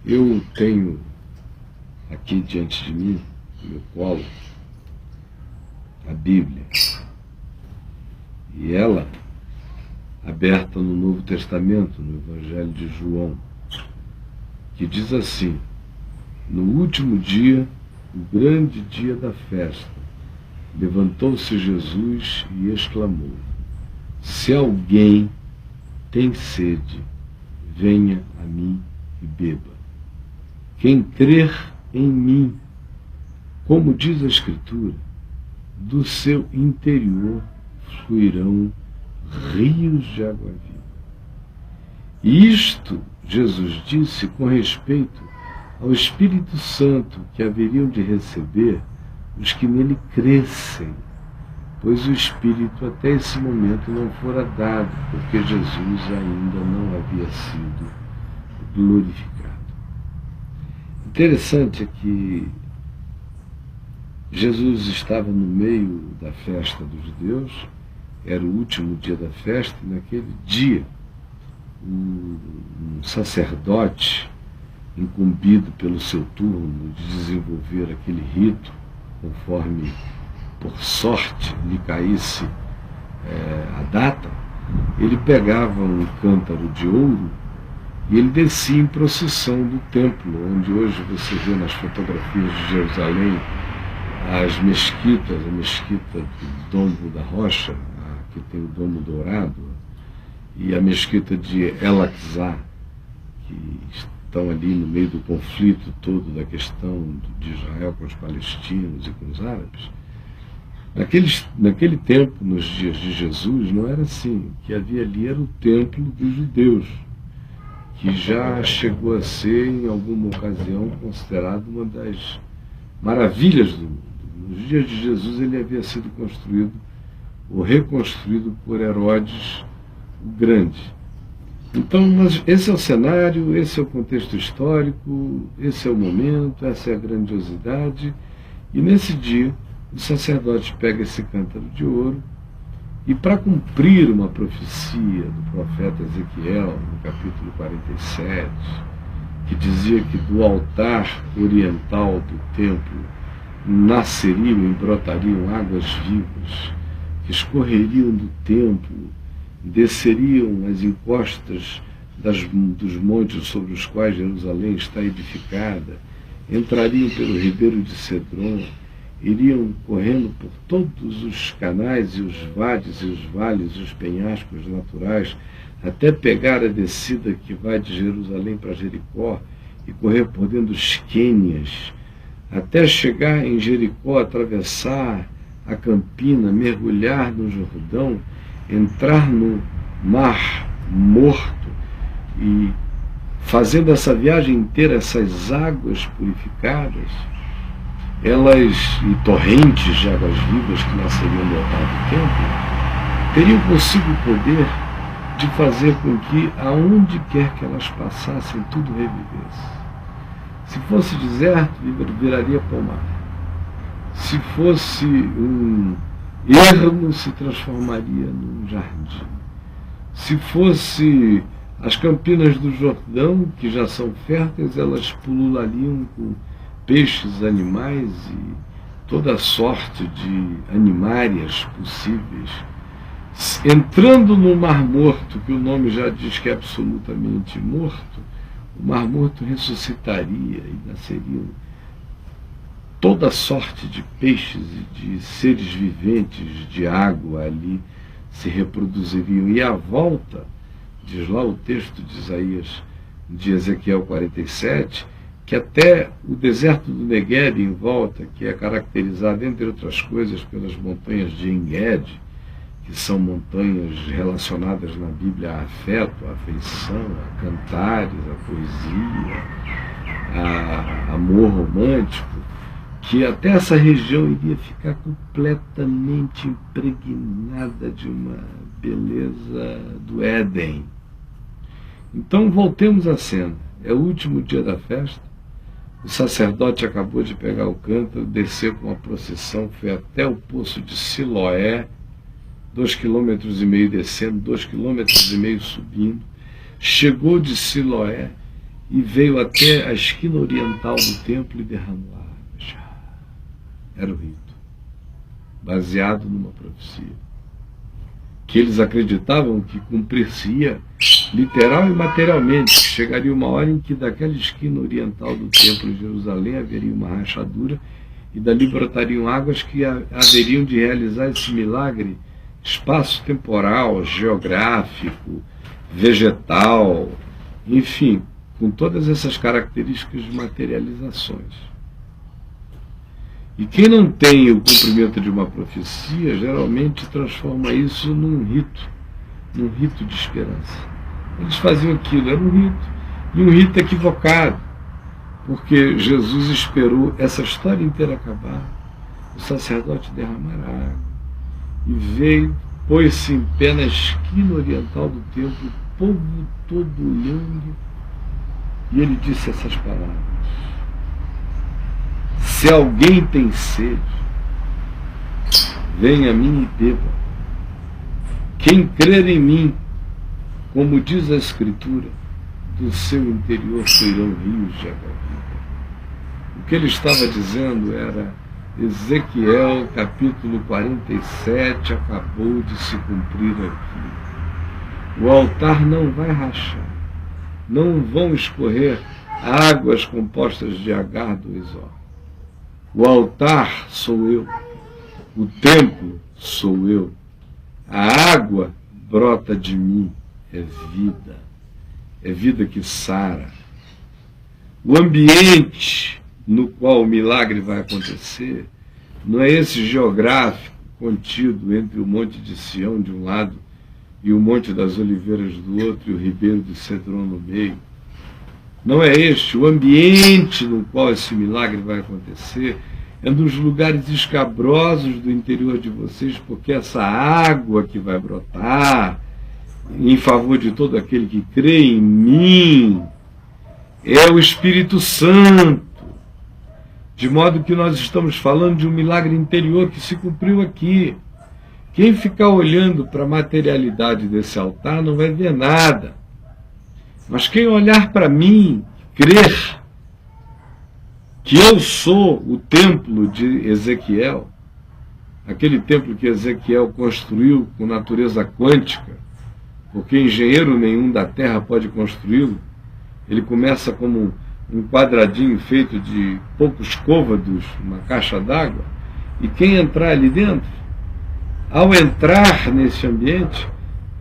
Eu tenho aqui diante de mim, no meu colo, a Bíblia. E ela, aberta no Novo Testamento, no Evangelho de João, que diz assim: no último dia, o grande dia da festa, levantou-se Jesus e exclamou: se alguém tem sede, venha a mim e beba. Quem crer em mim, como diz a Escritura, do seu interior fluirão rios de água viva. E isto Jesus disse com respeito ao Espírito Santo que haveriam de receber os que nele crescem, pois o Espírito até esse momento não fora dado, porque Jesus ainda não havia sido glorificado. Interessante é que Jesus estava no meio da festa dos judeus, era o último dia da festa, e naquele dia um sacerdote incumbido pelo seu turno de desenvolver aquele rito, conforme por sorte lhe caísse a data, ele pegava um cântaro de ouro e ele descia em procissão do templo, onde hoje você vê nas fotografias de Jerusalém as mesquitas, a mesquita do Domo da Rocha, que tem o Domo Dourado, e a mesquita de El-Aqsa, que estão ali no meio do conflito todo da questão de Israel com os palestinos e com os árabes. Naquele tempo, nos dias de Jesus, não era assim. O que havia ali era o templo dos judeus, que já chegou a ser, em alguma ocasião, considerado uma das maravilhas do mundo. Nos dias de Jesus ele havia sido construído ou reconstruído por Herodes o Grande. Então, mas esse é o cenário, esse é o contexto histórico, esse é o momento, essa é a grandiosidade. E nesse dia, o sacerdote pega esse cântaro de ouro e, para cumprir uma profecia do profeta Ezequiel, no capítulo 47, que dizia que do altar oriental do templo nasceriam e brotariam águas vivas, que escorreriam do templo, desceriam as encostas dos montes sobre os quais Jerusalém está edificada, entrariam pelo ribeiro de Cedron, iriam correndo por todos os canais e os vades e os vales e os penhascos naturais, até pegar a descida que vai de Jerusalém para Jericó e correr por dentro dos Quênias, até chegar em Jericó, atravessar a Campina, mergulhar no Jordão, entrar no Mar Morto e, fazendo essa viagem inteira, essas águas purificadas, elas, e torrentes de águas vivas que nasceriam no altar do templo, teriam consigo o poder de fazer com que, aonde quer que elas passassem, tudo revivesse. Se fosse deserto, viraria pomar. Se fosse um ermo, se transformaria num jardim. Se fosse as campinas do Jordão, que já são férteis, elas pululariam com peixes, animais e toda sorte de animárias possíveis. Entrando no Mar Morto, que o nome já diz que é absolutamente morto, o Mar Morto ressuscitaria e nasceriam toda sorte de peixes e de seres viventes de água ali se reproduziriam. E à volta, diz lá o texto de Isaías, de Ezequiel 47, que até o deserto do Negueb em volta, que é caracterizado, entre outras coisas, pelas montanhas de En-Gedi, que são montanhas relacionadas na Bíblia a afeto, a afeição, a cantares, a poesia, a amor romântico, que até essa região iria ficar completamente impregnada de uma beleza do Éden. Então voltemos à cena. É o último dia da festa. O sacerdote acabou de pegar o cântaro, descer com a procissão, foi até o poço de Siloé, 2,5 km descendo, 2,5 km subindo, chegou de Siloé e veio até a esquina oriental do templo e derramou a água. Era o rito, baseado numa profecia, que eles acreditavam que cumprir-se-ia literal e materialmente. Chegaria uma hora em que daquela esquina oriental do templo de Jerusalém haveria uma rachadura e dali brotariam águas que haveriam de realizar esse milagre espaço-temporal, geográfico, vegetal, enfim, com todas essas características de materializações. E quem não tem o cumprimento de uma profecia, geralmente transforma isso num rito de esperança. Eles faziam aquilo, era um rito, e um rito equivocado, porque Jesus esperou essa história inteira acabar, o sacerdote derramar a água, e veio, pôs-se em pé na esquina oriental do templo, o povo todo olhando, e ele disse essas palavras: se alguém tem sede, venha a mim e beba. Quem crer em mim, como diz a Escritura, do seu interior fluirão rios de água viva. O que ele estava dizendo era: Ezequiel capítulo 47 acabou de se cumprir aqui. O altar não vai rachar, não vão escorrer águas compostas de H2O. O altar sou eu, o templo sou eu, a água brota de mim, é vida que sara. O ambiente no qual o milagre vai acontecer não é esse geográfico contido entre o Monte de Sião de um lado e o Monte das Oliveiras do outro e o Ribeiro do Cedron no meio. Não é este. O ambiente no qual esse milagre vai acontecer é nos lugares escabrosos do interior de vocês, porque essa água que vai brotar em favor de todo aquele que crê em mim é o Espírito Santo. De modo que nós estamos falando de um milagre interior que se cumpriu aqui. Quem ficar olhando para a materialidade desse altar não vai ver nada. Mas quem olhar para mim, crer que eu sou o templo de Ezequiel, aquele templo que Ezequiel construiu com natureza quântica, porque engenheiro nenhum da Terra pode construí-lo. Ele começa como um quadradinho feito de poucos côvados, uma caixa d'água, e quem entrar ali dentro, ao entrar nesse ambiente,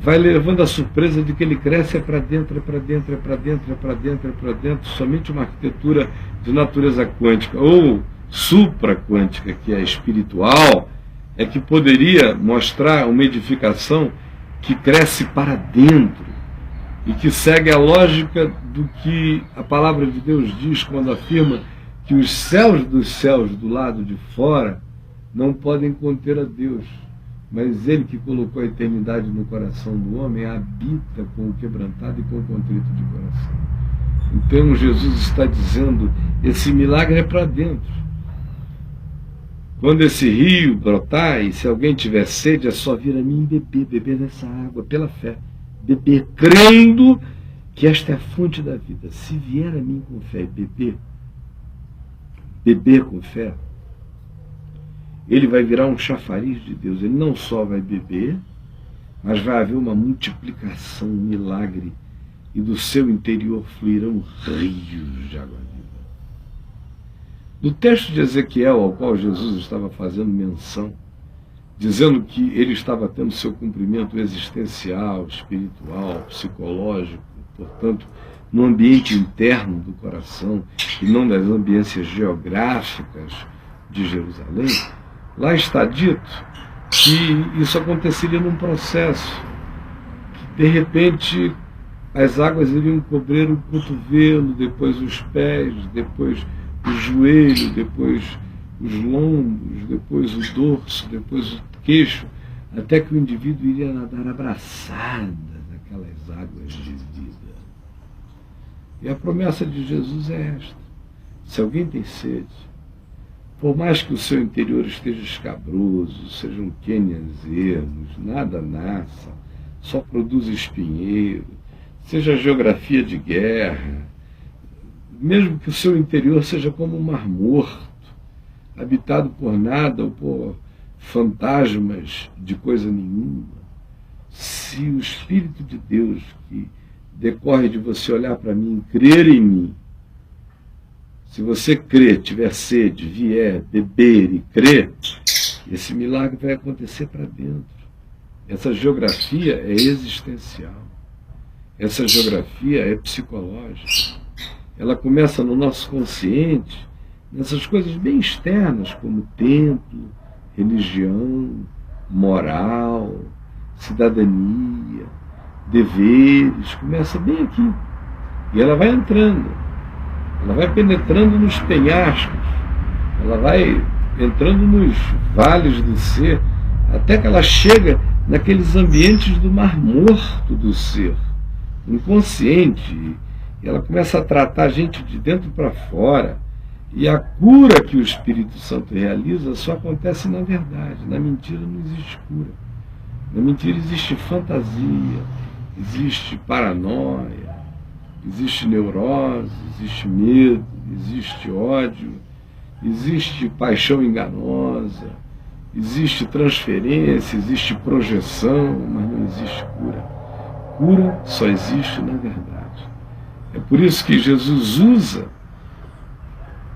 vai levando a surpresa de que ele cresce é para dentro, é para dentro, é para dentro, é para dentro, é para dentro, somente uma arquitetura de natureza quântica ou supraquântica, que é espiritual, é que poderia mostrar uma edificação que cresce para dentro e que segue a lógica do que a palavra de Deus diz quando afirma que os céus dos céus do lado de fora não podem conter a Deus, mas Ele que colocou a eternidade no coração do homem habita com o quebrantado e com o contrito de coração. Então Jesus está dizendo, esse milagre é para dentro. Quando esse rio brotar, e se alguém tiver sede, é só vir a mim e beber nessa água, pela fé. Beber, crendo que esta é a fonte da vida. Se vier a mim com fé e beber com fé, ele vai virar um chafariz de Deus. Ele não só vai beber, mas vai haver uma multiplicação, um milagre, e do seu interior fluirão rios de água viva. No texto de Ezequiel, ao qual Jesus estava fazendo menção, dizendo que ele estava tendo seu cumprimento existencial, espiritual, psicológico, portanto, no ambiente interno do coração e não das ambiências geográficas de Jerusalém, lá está dito que isso aconteceria num processo, que de repente as águas iriam cobrir o cotovelo, depois os pés, depois o joelho, depois os lombos, depois o dorso, depois o queixo, até que o indivíduo iria nadar abraçado naquelas águas de vida. E a promessa de Jesus é esta: se alguém tem sede, por mais que o seu interior esteja escabroso, sejam cânions ermos, nada nasça, só produz espinheiro, seja geografia de guerra, mesmo que o seu interior seja como um mar morto, habitado por nada ou por fantasmas de coisa nenhuma, se o Espírito de Deus que decorre de você olhar para mim, crer em mim, se você crer, tiver sede, vier, beber e crer, esse milagre vai acontecer para dentro. Essa geografia é existencial. Essa geografia é psicológica. Ela começa no nosso consciente, nessas coisas bem externas, como templo, religião, moral, cidadania, deveres. Começa bem aqui. E ela vai entrando. Ela vai penetrando nos penhascos. Ela vai entrando nos vales do ser, até que ela chega naqueles ambientes do mar morto do ser, inconsciente. E ela começa a tratar a gente de dentro para fora. E a cura que o Espírito Santo realiza só acontece na verdade. Na mentira não existe cura. Na mentira existe fantasia, existe paranoia, existe neurose, existe medo, existe ódio, existe paixão enganosa, existe transferência, existe projeção, mas não existe cura. Cura só existe na verdade. É por isso que Jesus usa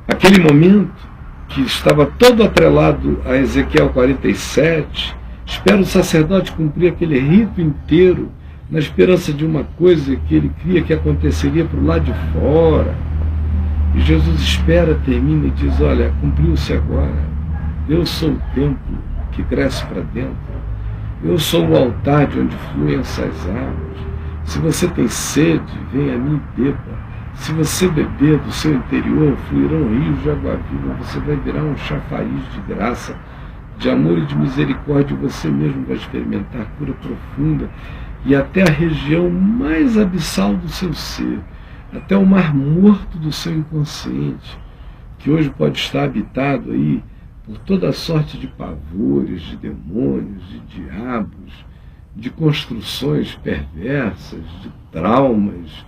aquele momento que estava todo atrelado a Ezequiel 47, espera o sacerdote cumprir aquele rito inteiro, na esperança de uma coisa que ele cria que aconteceria para o lado de fora. E Jesus espera, termina e diz, olha, cumpriu-se agora. Eu sou o templo que cresce para dentro. Eu sou o altar de onde fluem essas águas. Se você tem sede, venha a mim e beba. Se você beber do seu interior, fluirão rios de água viva. Você vai virar um chafariz de graça, de amor e de misericórdia. Você mesmo vai experimentar cura profunda e até a região mais abissal do seu ser, até o mar morto do seu inconsciente, que hoje pode estar habitado aí por toda sorte de pavores, de demônios, de diabos, de construções perversas, de traumas,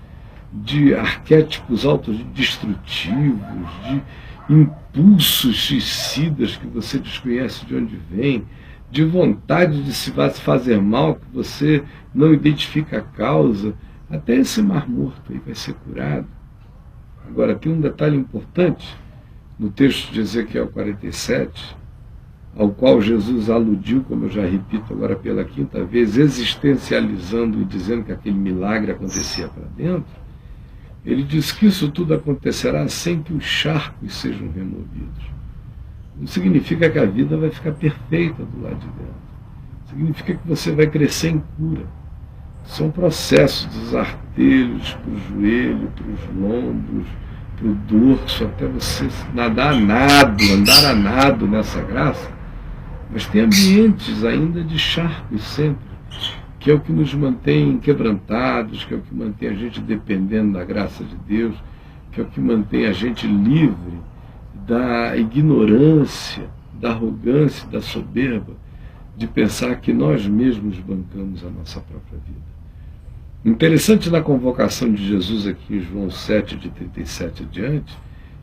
de arquétipos autodestrutivos, de impulsos suicidas que você desconhece de onde vem, de vontade de se fazer mal que você não identifica a causa. Até esse mar morto aí vai ser curado. Agora, tem um detalhe importante no texto de Ezequiel 47, ao qual Jesus aludiu, como eu já repito agora pela quinta vez, existencializando e dizendo que aquele milagre acontecia para dentro. Ele diz que isso tudo acontecerá sem que os charcos sejam removidos. Não significa que a vida vai ficar perfeita do lado de dentro. Significa que você vai crescer em cura. São processos dos artelhos para o joelho, para os lombos, para o dorso, até você nadar a nado, andar a nado nessa graça. Mas tem ambientes ainda de charcos sempre, que é o que nos mantém quebrantados, que é o que mantém a gente dependendo da graça de Deus, que é o que mantém a gente livre da ignorância, da arrogância, da soberba, de pensar que nós mesmos bancamos a nossa própria vida. Interessante na convocação de Jesus aqui em João 7, de 37 adiante,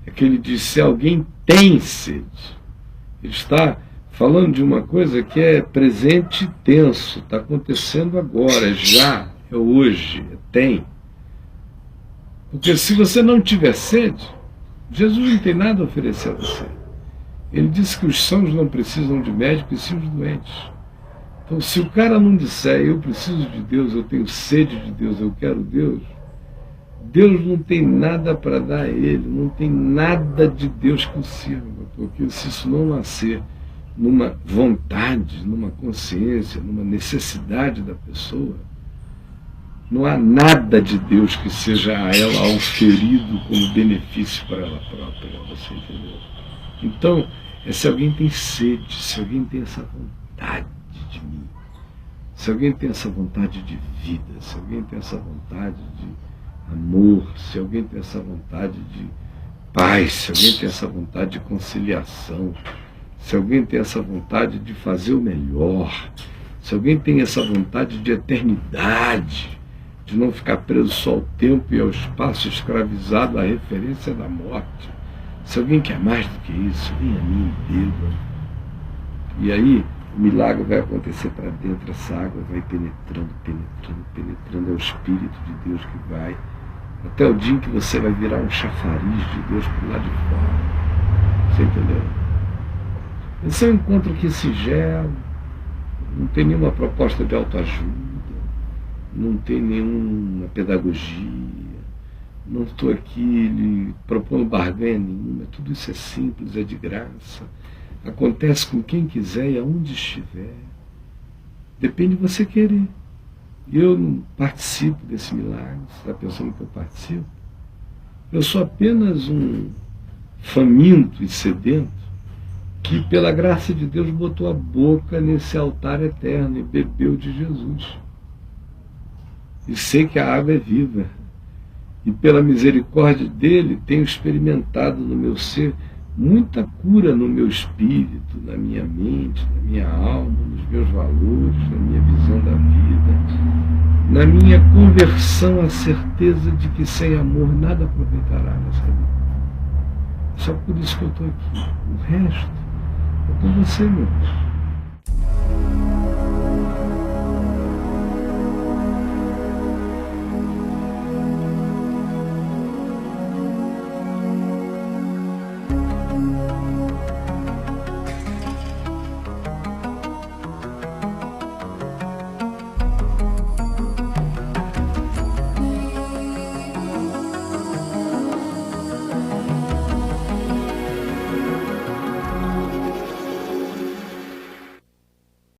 é que ele diz, se alguém tem sede, ele está falando de uma coisa que é presente tenso, está acontecendo agora, é já, é hoje, é tem. Porque se você não tiver sede, Jesus não tem nada a oferecer a você. Ele disse que os sãos não precisam de médico e sim os doentes. Então, se o cara não disser, eu preciso de Deus, eu tenho sede de Deus, eu quero Deus, Deus não tem nada para dar a ele, não tem nada de Deus que o sirva, porque se isso não nascer numa vontade, numa consciência, numa necessidade da pessoa, não há nada de Deus que seja a ela auferido como benefício para ela própria, você entendeu? Então, se alguém tem sede, se alguém tem essa vontade de mim, se alguém tem essa vontade de vida, se alguém tem essa vontade de amor, se alguém tem essa vontade de paz, se alguém tem essa vontade de conciliação, se alguém tem essa vontade de fazer o melhor, se alguém tem essa vontade de eternidade, de não ficar preso só ao tempo e ao espaço, escravizado à referência da morte. Se alguém quer mais do que isso, vem a mim e beba. E aí o milagre vai acontecer para dentro, essa água vai penetrando, penetrando, penetrando, é o Espírito de Deus que vai, até o dia em que você vai virar um chafariz de Deus por lá de fora. Você entendeu? Esse é um encontro aqui singelo, não tem nenhuma proposta de autoajuda, não tem nenhuma pedagogia, não estou aqui lhe propondo barganha nenhuma, tudo isso é simples, é de graça, acontece com quem quiser e aonde estiver, depende de você querer. Eu não participo desse milagre, você está pensando que eu participo? Eu sou apenas um faminto e sedento que, pela graça de Deus, botou a boca nesse altar eterno e bebeu de Jesus. E sei que a água é viva. E pela misericórdia dele, tenho experimentado no meu ser muita cura no meu espírito, na minha mente, na minha alma, nos meus valores, na minha visão da vida, na minha conversão à certeza de que sem amor nada aproveitará nessa vida. Só por isso que eu estou aqui. O resto é com você, meu irmão.